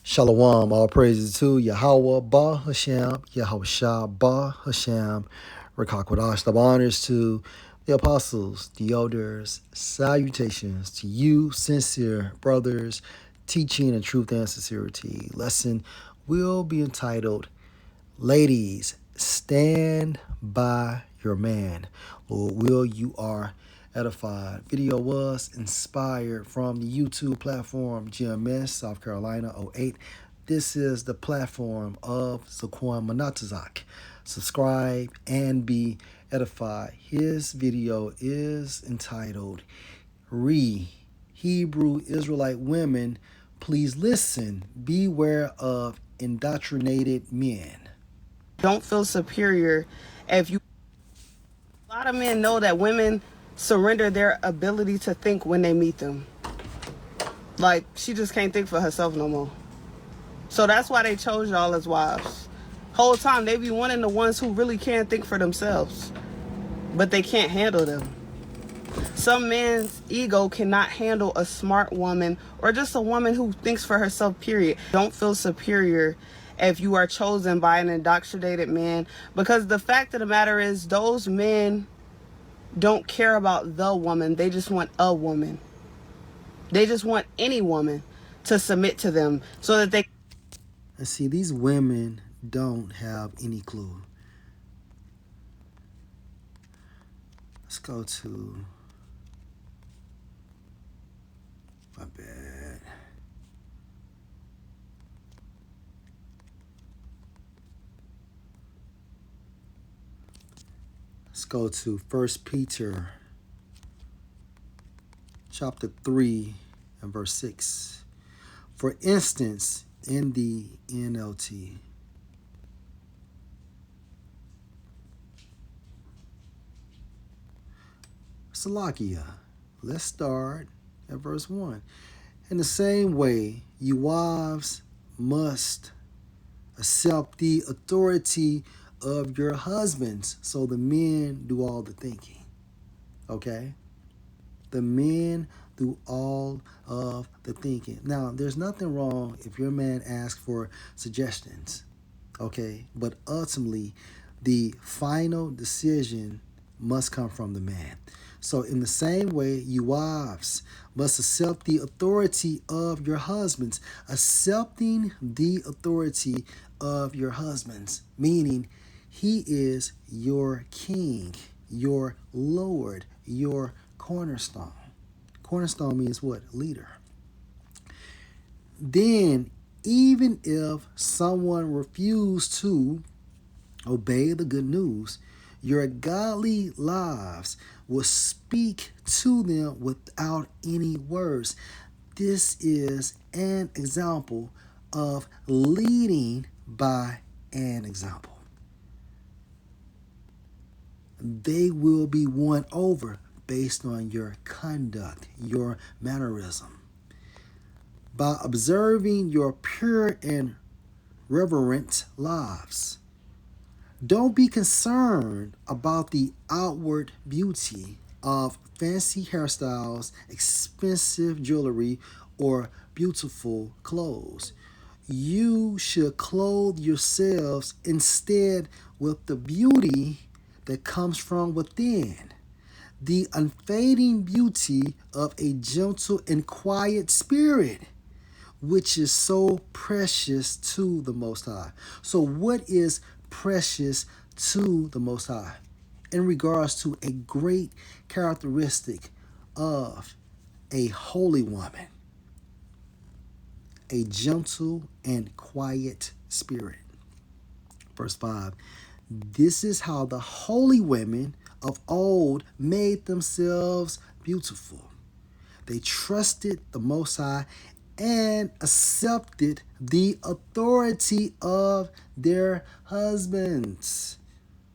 Shalom, all praises to Yahweh, Ba Hashem, Yahushua, Ba Hashem, Rakakwadash. The honors to the apostles, the elders, salutations to you, sincere brothers, teaching in truth and sincerity. Lesson will be entitled, Ladies, Stand by Your Man. Lord will, you are edified. Video was inspired from the YouTube platform GMS South Carolina '08. This is the platform of Zaquan Manatazak. Subscribe and be edified. His video is entitled Hebrew Israelite Women, Please Listen, Beware of Indoctrinated Men. Don't feel superior if you. A lot of men know that women surrender their ability to think when they meet them. Like, she just can't think for herself no more. So that's why they chose y'all as wives. Whole time they be wanting the ones who really can't think for themselves, but they can't handle them. Some man's ego cannot handle a smart woman or just a woman who thinks for herself, period. Don't feel superior if you are chosen by an indoctrinated man, because the fact of the matter is those men don't care about the woman. They just want a woman. They just want any woman to submit to them so that they... And see, these women don't have any clue. Let's go to... My bad. Let's go to 1 Peter chapter 3 and verse 6. For instance, in the NLT, Salakia, let's start at verse 1. In the same way, you wives must accept the authority of your husbands, so the men do all the thinking. Okay? The men do all of the thinking. Now, there's nothing wrong if your man asks for suggestions. Okay? But ultimately, the final decision must come from the man. So in the same way, you wives must accept the authority of your husbands. Accepting the authority of your husbands, meaning he is your king, your Lord, your cornerstone. Cornerstone means what? Leader. Then, even if someone refused to obey the good news, your godly lives will speak to them without any words. This is an example of leading by an example. They will be won over based on your conduct, your mannerism. By observing your pure and reverent lives. Don't be concerned about the outward beauty of fancy hairstyles, expensive jewelry, or beautiful clothes. You should clothe yourselves instead with the beauty that comes from within, the unfading beauty of a gentle and quiet spirit, which is so precious to the Most High. So what is precious to the Most High in regards to a great characteristic of a holy woman? A gentle and quiet spirit. Verse 5. This is how the holy women of old made themselves beautiful. They trusted the Most High and accepted the authority of their husbands.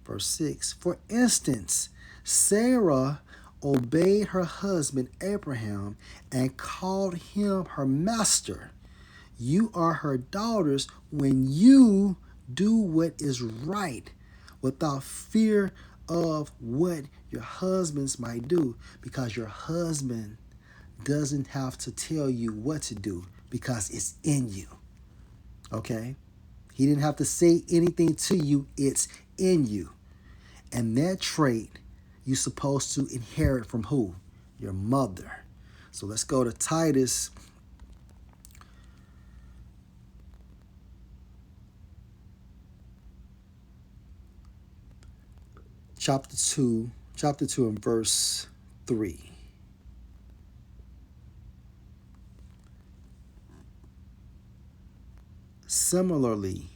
Verse 6. For instance, Sarah obeyed her husband Abraham and called him her master. You are her daughters when you do what is right without fear of what your husbands might do, because your husband doesn't have to tell you what to do because it's in you. Okay? He didn't have to say anything to you. It's in you. And that trait you're supposed to inherit from who? Your mother. So let's go to Titus chapter 2 and verse 3. Similarly,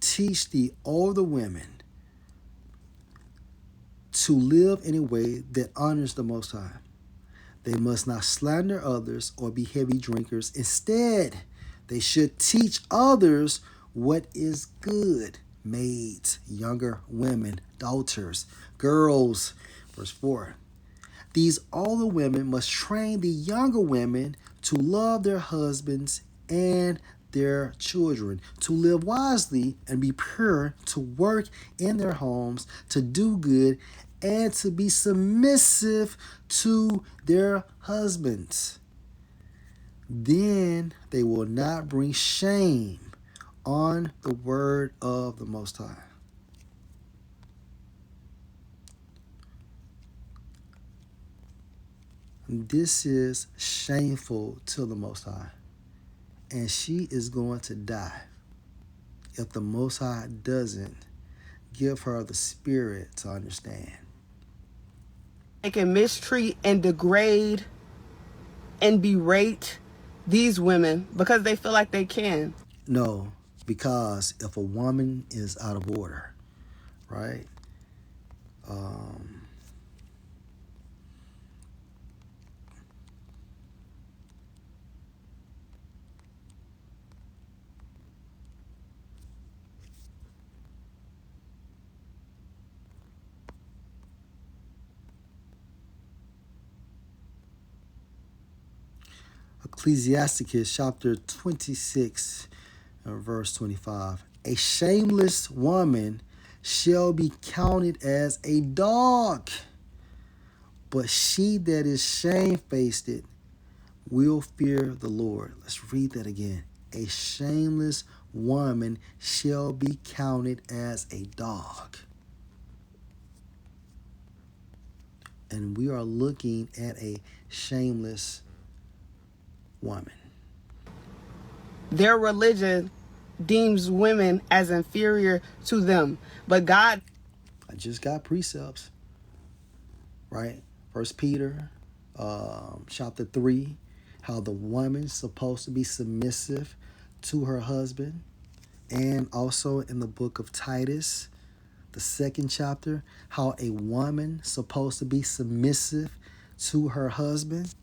teach the older women to live in a way that honors the Most High. They must not slander others or be heavy drinkers. Instead, they should teach others what is good. Maids, younger women, daughters, girls. Verse 4. These older women must train the younger women to love their husbands and their children, to live wisely and be pure, to work in their homes, to do good, and to be submissive to their husbands. Then they will not bring shame on the word of the Most High. This is shameful to the Most High. And she is going to die if the Most High doesn't give her the spirit to understand. They can mistreat and degrade and berate these women because they feel like they can. No, because if a woman is out of order, right? Ecclesiasticus chapter 26 and verse 25. A shameless woman shall be counted as a dog, but she that is shamefaced will fear the Lord. Let's read that again. A shameless woman shall be counted as a dog. And we are looking at a shameless woman. Their religion deems women as inferior to them. But God, I just got precepts, right? First Peter chapter 3, how the woman's supposed to be submissive to her husband. And also in the book of Titus, the 2nd chapter, how a woman supposed to be submissive to her husband.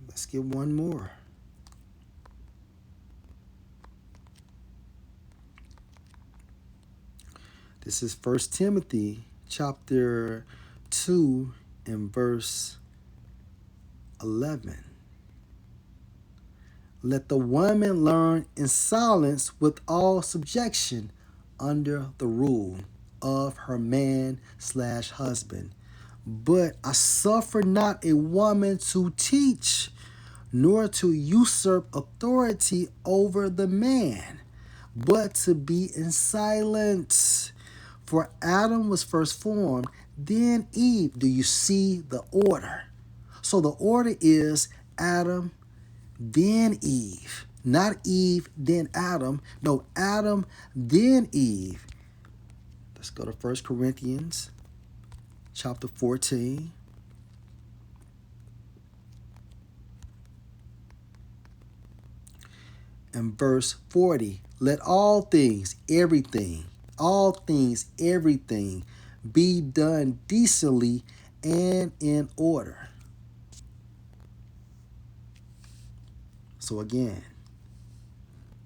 Let's get one more. This is 1 Timothy chapter 2 and verse 11. Let the woman learn in silence with all subjection under the rule of her man/husband. But I suffer not a woman to teach, nor to usurp authority over the man, but to be in silence. For Adam was first formed, then Eve. Do you see the order? So the order is Adam, then Eve. Not Eve, then Adam. No, Adam, then Eve. Let's go to 1 Corinthians chapter 14. And verse 40. Let all things, everything, be done decently and in order. So again,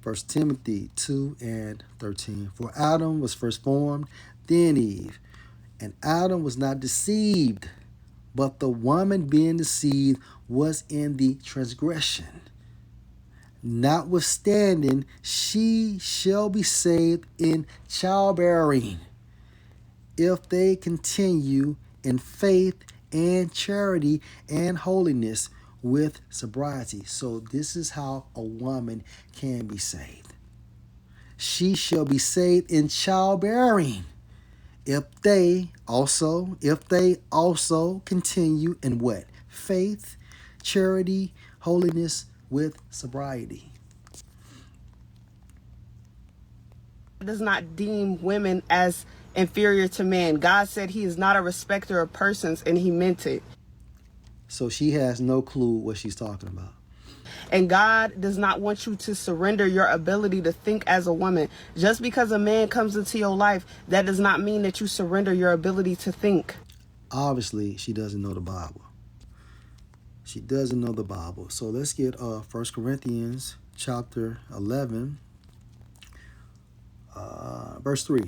1 Timothy 2 and 13. For Adam was first formed, then Eve. And Adam was not deceived, but the woman being deceived was in the transgression. Notwithstanding, she shall be saved in childbearing, if they continue in faith and charity and holiness, with sobriety. So this is how a woman can be saved. She shall be saved in childbearing if they also continue in what? Faith, charity, holiness with sobriety. Does not deem women as inferior to men. God said he is not a respecter of persons, and he meant it. So she has no clue what she's talking about. And God does not want you to surrender your ability to think as a woman. Just because a man comes into your life, that does not mean that you surrender your ability to think. Obviously, she doesn't know the Bible. She doesn't know the Bible. So let's get 1 Corinthians chapter 11, verse 3.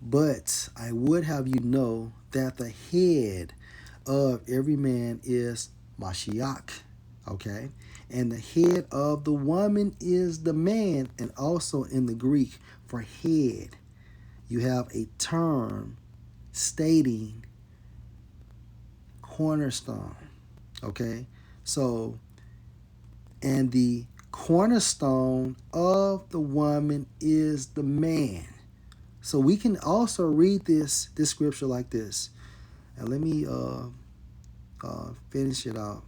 But I would have you know that the head of every man is Mashiach. Okay? And the head of the woman is the man. And also in the Greek, for head, you have a term stating cornerstone. Okay? So, and the cornerstone of the woman is the man. So we can also read this scripture like this. And let me finish it out.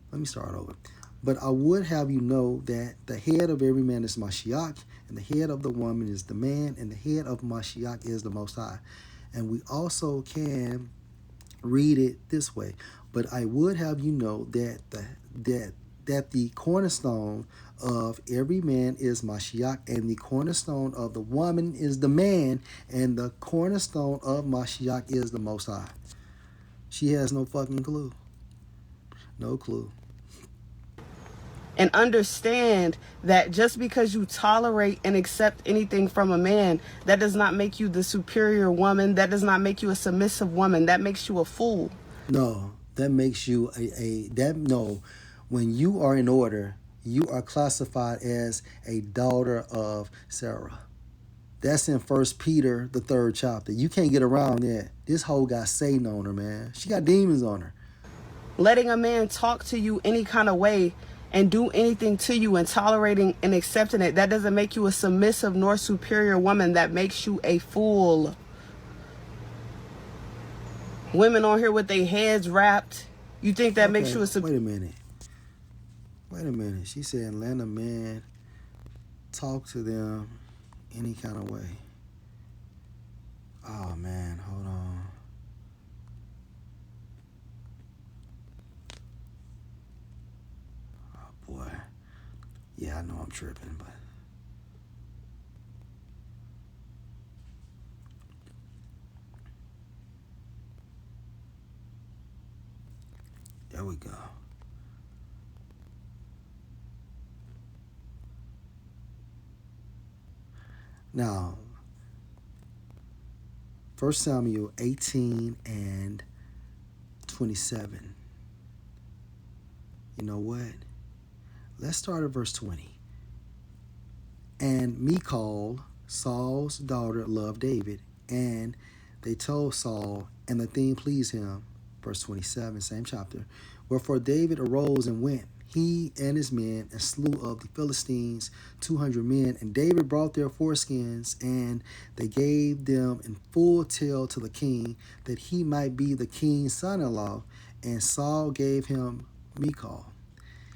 Let me start over. But I would have you know that the head of every man is Mashiach, and the head of the woman is the man, and the head of Mashiach is the Most High. And we also can read it this way. But I would have you know that the cornerstone of every man is Mashiach, and the cornerstone of the woman is the man, and the cornerstone of Mashiach is the Most High. She has no fucking clue. No clue. And understand that just because you tolerate and accept anything from a man, that does not make you the superior woman. That does not make you a submissive woman. That makes you a fool. No, that makes you when you are in order, you are classified as a daughter of Sarah. That's in 1 Peter, the 3rd chapter. You can't get around that. This hoe got Satan on her, man. She got demons on her. Letting a man talk to you any kind of way and do anything to you and tolerating and accepting it, that doesn't make you a submissive nor superior woman. That makes you a fool. Women on here with their heads wrapped, you think that makes you a Wait a minute. She said let a man talk to them any kind of way. Oh man, hold on. Oh boy. Yeah, I know I'm tripping, but there we go. Now, 1 Samuel 18 and 27. You know what? Let's start at verse 20. And Michal, Saul's daughter, loved David, and they told Saul, and the thing pleased him. Verse 27, same chapter. Wherefore David arose and went, he and his men, and slew of the Philistines 200 men. And David brought their foreskins, and they gave them in full tale to the king, that he might be the king's son-in-law. And Saul gave him Michal,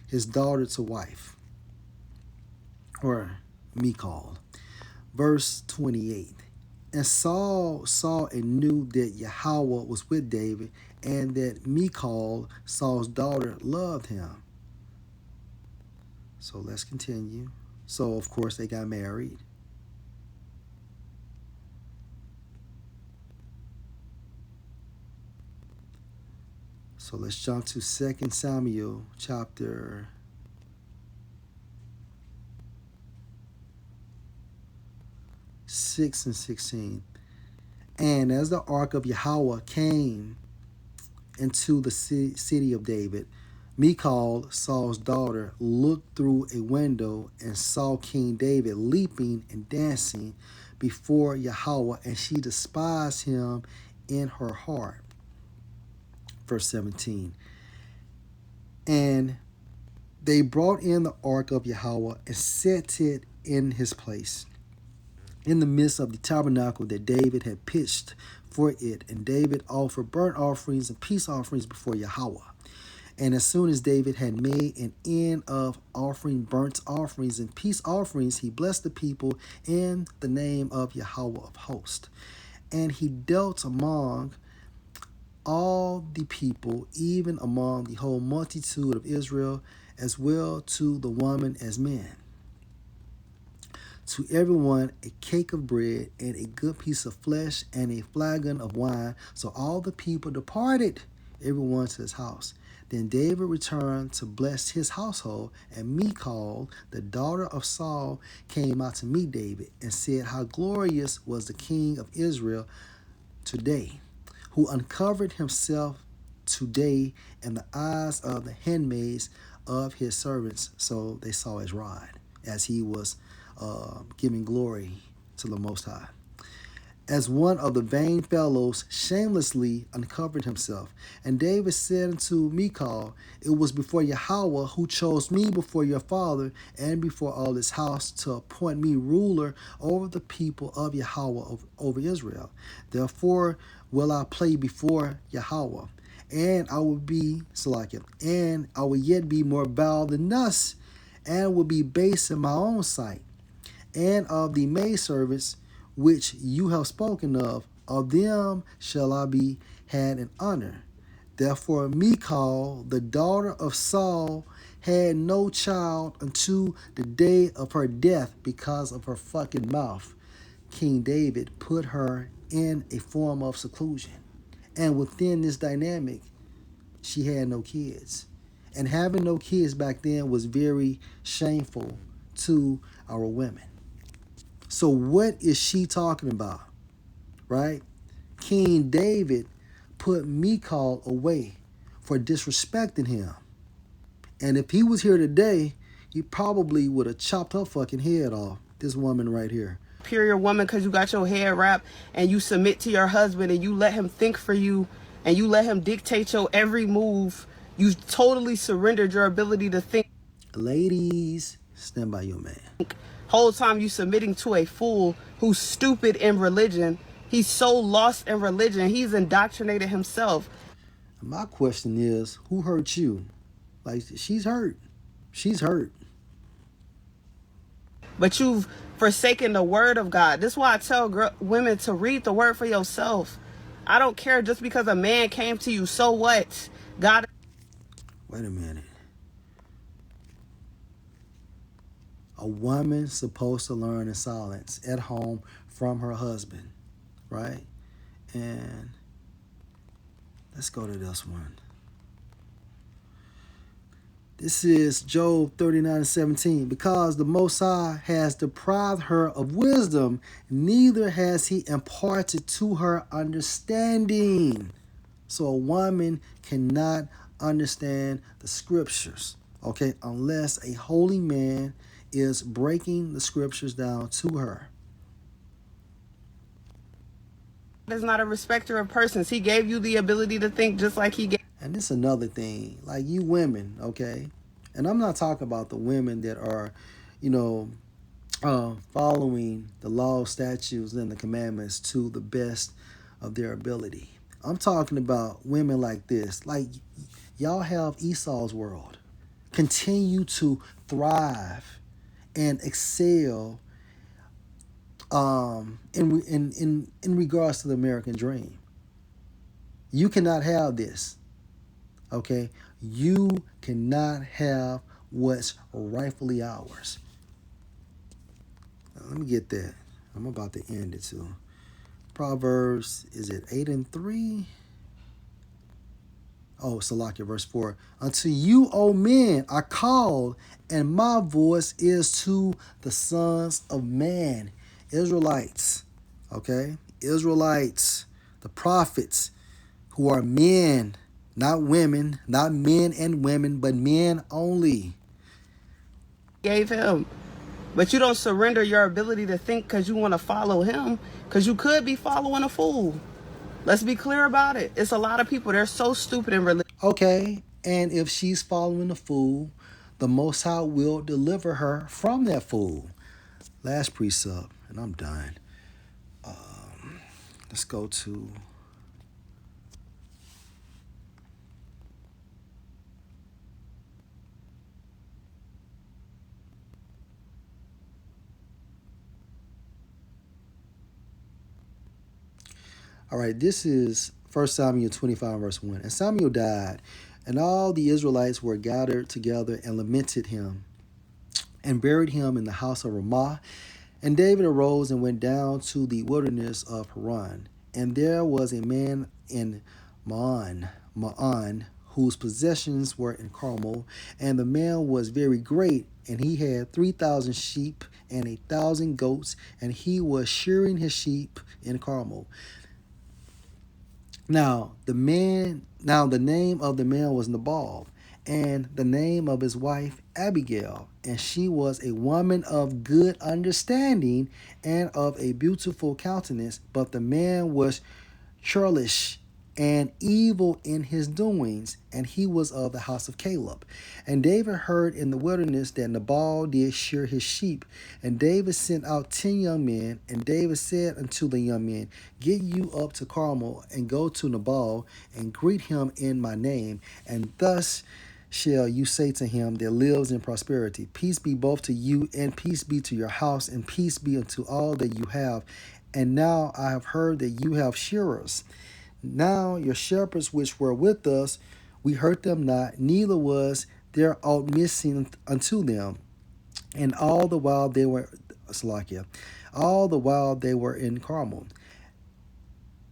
his daughter, to wife, or Michal. Verse 28. And Saul saw and knew that Yahweh was with David, and that Michal, Saul's daughter, loved him. So let's continue. So, of course, they got married. So let's jump to 2 Samuel chapter 6 and 16. And as the ark of Yahweh came into the city of David, Michal, Saul's daughter, looked through a window and saw King David leaping and dancing before Yahweh, and she despised him in her heart. Verse 17. And they brought in the ark of Yahweh and set it in his place, in the midst of the tabernacle that David had pitched for it. And David offered burnt offerings and peace offerings before Yahweh. And as soon as David had made an end of offering burnt offerings and peace offerings, he blessed the people in the name of Yahweh of hosts. And he dealt among all the people, even among the whole multitude of Israel, as well to the woman as men. To everyone a cake of bread and a good piece of flesh and a flagon of wine. So all the people departed, everyone to his house. Then David returned to bless his household, and Michal, the daughter of Saul, came out to meet David and said, how glorious was the king of Israel today, who uncovered himself today in the eyes of the handmaids of his servants. So they saw his rod as he was giving glory to the Most High. As one of the vain fellows shamelessly uncovered himself. And David said unto Michal, it was before Yahweh who chose me before your father and before all his house to appoint me ruler over the people of Yahweh, over Israel. Therefore will I play before Yahweh, and I will be Salakia, and I will yet be more vile than thus, and will be base in my own sight. And of the maidservants which you have spoken of them shall I be had in honor. Therefore Michal, the daughter of Saul, had no child unto the day of her death because of her fucking mouth. King David put her in a form of seclusion. And within this dynamic, she had no kids. And having no kids back then was very shameful to our women. So what is she talking about, right? King David put Michal away for disrespecting him. And if he was here today, he probably would have chopped her fucking head off, this woman right here. Superior woman because you got your hair wrapped and you submit to your husband and you let him think for you and you let him dictate your every move. You totally surrendered your ability to think. Ladies, stand by your man. Whole time you submitting to a fool who's stupid in religion. He's so lost in religion. He's indoctrinated himself. My question is, who hurt you? Like, she's hurt. She's hurt. But you've forsaken the word of God. This is why I tell women to read the word for yourself. I don't care just because a man came to you. So what? God. Wait a minute. A woman supposed to learn in silence at home from her husband, right? And let's go to this one. This is Job 39:17. Because the Most High has deprived her of wisdom, neither has he imparted to her understanding. So a woman cannot understand the scriptures, okay, unless a holy man is breaking the scriptures down to her. Is not a respecter of persons. He gave you the ability to think just like he gave. And this is another thing, like you women, okay? And I'm not talking about the women that are, following the law, statutes, and the commandments to the best of their ability. I'm talking about women like this. Like, y'all have Esau's world. Continue to thrive and excel in regards to the American dream. You cannot have this. Okay? You cannot have what's rightfully ours. Now, let me get that. I'm about to end it too. Proverbs, is it 8:3? Oh, Salakia, verse 4. Unto you, O men, are called, and my voice is to the sons of man. Israelites, okay? Israelites, the prophets, who are men, not women, not men and women, but men only. Gave him. But you don't surrender your ability to think because you want to follow him, because you could be following a fool. Let's be clear about it. It's a lot of people, they're so stupid in religion. Okay, And if she's following the fool, the Most High will deliver her from that fool. Last precept, and I'm done. Let's go to. All right, this is 1 Samuel 25, verse 1. And Samuel died, and all the Israelites were gathered together and lamented him, and buried him in the house of Ramah. And David arose and went down to the wilderness of Haran. And there was a man in Ma'an, whose possessions were in Carmel. And the man was very great, and he had 3,000 sheep and 1,000 goats, and he was shearing his sheep in Carmel. Now the name of the man was Nabal, and the name of his wife Abigail, and she was a woman of good understanding and of a beautiful countenance, but the man was churlish and evil in his doings, and he was of the house of Caleb. And David heard in the wilderness that Nabal did shear his sheep. And David sent out 10 young men, and David said unto the young men, Get you up to Carmel, and go to Nabal, and greet him in my name, and thus shall you say to him that lives in prosperity, Peace be both to you, and peace be to your house, and peace be unto all that you have. And now I have heard that you have shearers. Now your shepherds which were with us, we hurt them not, neither was there aught missing unto them. And all the while they were Salakia, all the while they were in Carmel.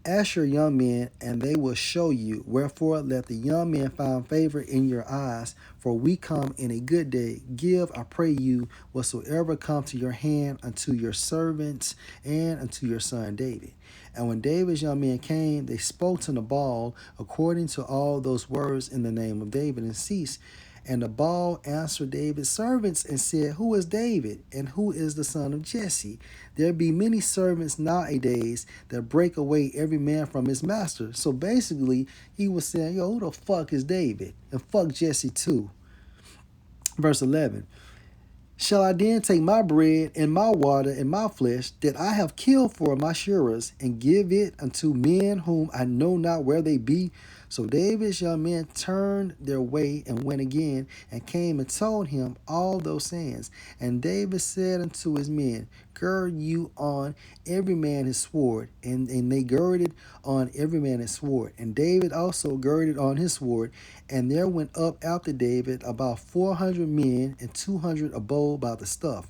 Ask your young men, and they will show you. Wherefore let the young men find favor in your eyes, for we come in a good day. Give, I pray you, whatsoever come to your hand unto your servants and unto your son David. And when David's young men came, they spoke to Nabal according to all those words in the name of David, and ceased. And Nabal answered David's servants and said, Who is David, and who is the son of Jesse? There be many servants nowadays that break away every man from his master. So basically, he was saying, Yo, who the fuck is David? And fuck Jesse too. Verse 11. Shall I then take my bread and my water and my flesh that I have killed for my shearers, and give it unto men whom I know not where they be? So David's young men turned their way and went again, and came and told him all those sayings. And David said unto his men, Gird you on every man his sword. And they girded on every man his sword. And David also girded on his sword. And there went up after David about 400 men, and 200 abode by the stuff.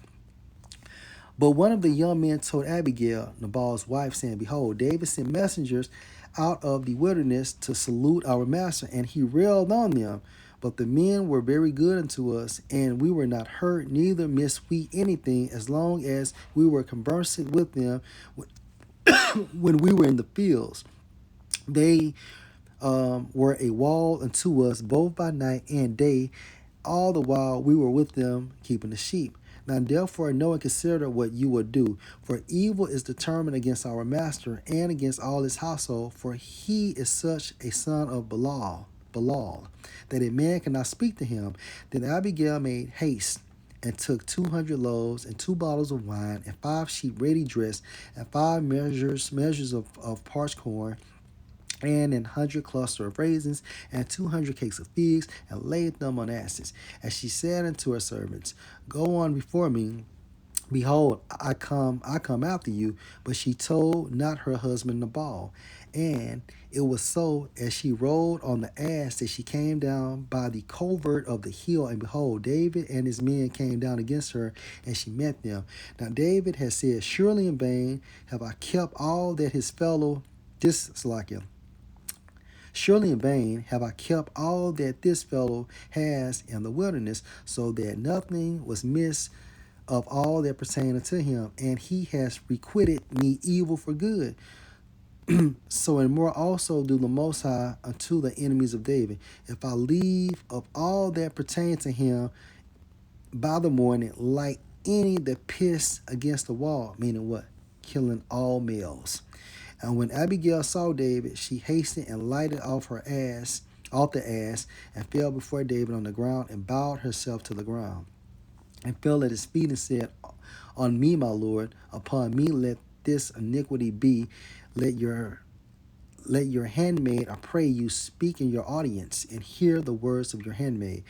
But one of the young men told Abigail, Nabal's wife, saying, Behold, David sent messengers out of the wilderness to salute our master, and he railed on them. But the men were very good unto us, and we were not hurt, neither missed we anything, as long as we were conversing with them when we were in the fields. They were a wall unto us both by night and day, all the while we were with them keeping the sheep. Now therefore know and consider what you will do, for evil is determined against our master and against all his household, for he is such a son of Belial, that a man cannot speak to him. Then Abigail made haste and took 200 loaves and 2 bottles of wine and 5 sheep ready dressed and 5 measures of parched corn and 100 cluster of raisins, and 200 cakes of figs, and laid them on asses. And she said unto her servants, Go on before me. Behold, I come after you. But she told not her husband Nabal. And it was so, as she rode on the ass, that she came down by the covert of the hill, and behold, David and his men came down against her, and she met them. Now David had said, Surely in vain have I kept all that his fellow Surely in vain have I kept all that this fellow has in the wilderness, so that nothing was missed of all that pertained unto him, and he has requited me evil for good. So and more also do the Most High unto the enemies of David, if I leave of all that pertained to him by the morning, like any that piss against the wall, meaning what? Killing all males. And when Abigail saw David, she hastened and lighted off her ass off the ass and fell before David on the ground and bowed herself to the ground and fell at his feet and said, On me, my Lord, upon me let this iniquity be. Let your handmaid, I pray you, speak in your audience and hear the words of your handmaid.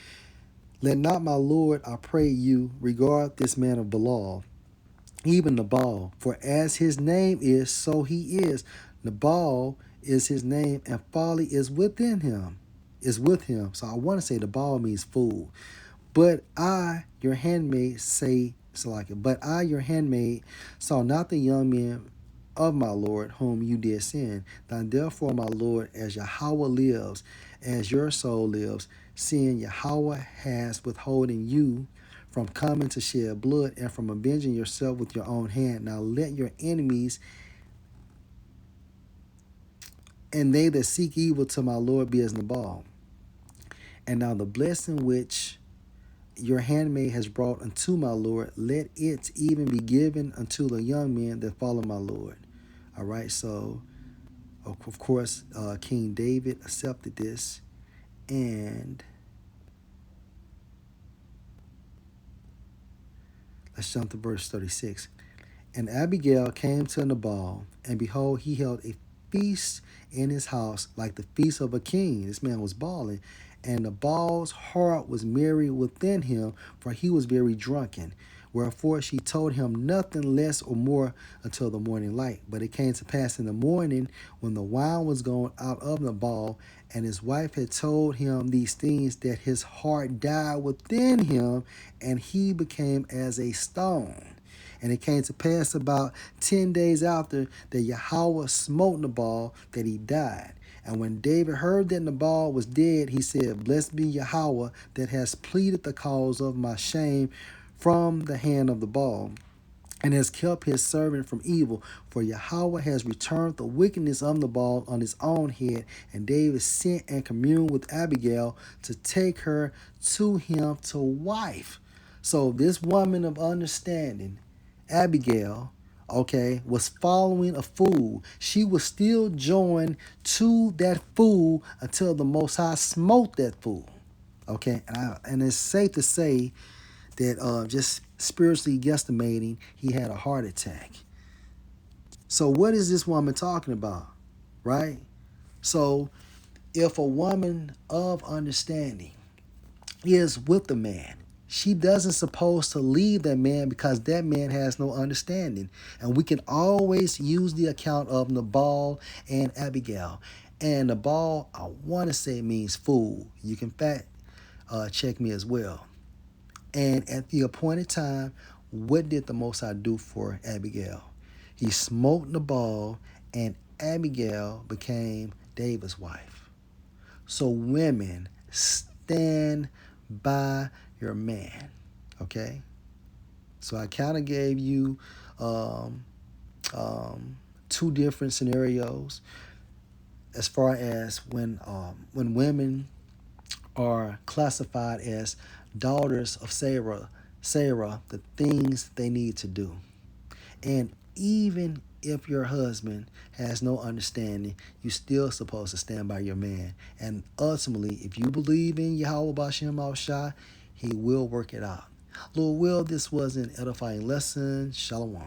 Let not my Lord, I pray you, regard this man of Belial, even Nabal, for as his name is, so he is. Nabal is his name, and folly is within him, is with him. So I want to say Nabal means fool. But I, your handmaid, but I, your handmaid, saw not the young men of my Lord whom you did send. Now therefore, my Lord, as Yahweh lives, as your soul lives, seeing Yahweh has withholding you from coming to shed blood and from avenging yourself with your own hand. Now let your enemies and they that seek evil to my Lord be as Nabal. And now the blessing which your handmaid has brought unto my Lord, let it even be given unto the young men that follow my Lord. All right, so of course, King David accepted this, and let's jump to verse 36. And Abigail came to Nabal, and behold, he held a feast in his house like the feast of a king. This man was balling, and Nabal's heart was merry within him, for he was very drunken. Wherefore she told him nothing less or more until the morning light. But it came to pass in the morning, when the wine was gone out of Nabal, and his wife had told him these things, that his heart died within him, and he became as a stone. And it came to pass about 10 days after that Yahweh smote Nabal, that he died. And when David heard that Nabal was dead, he said, Blessed be Yahweh that has pleaded the cause of my shame from the hand of Nabal, and has kept his servant from evil. For Yahweh has returned the wickedness of Nabal on his own head. And David sent and communed with Abigail to take her to him to wife. So this woman of understanding, Abigail, okay, was following a fool. She was still joined to that fool until the Most High smote that fool. Okay, and it's safe to say that just spiritually guesstimating, he had a heart attack. So what is this woman talking about, right? So if a woman of understanding is with a man, she doesn't supposed to leave that man because that man has no understanding. And we can always use the account of Nabal and Abigail. And Nabal, I want to say, means fool. You can fact check me as well. And at the appointed time, what did the Most High do for Abigail? He smote Nabal, and Abigail became David's wife. So women, stand by your man, okay? So I kind of gave you two different scenarios as far as when women are classified as daughters of Sarah, the things they need to do. And even if your husband has no understanding, you're still supposed to stand by your man. And ultimately, if you believe in Yahweh Bashem Al-Shai, he will work it out. Lord will, this was an edifying lesson. Shalom.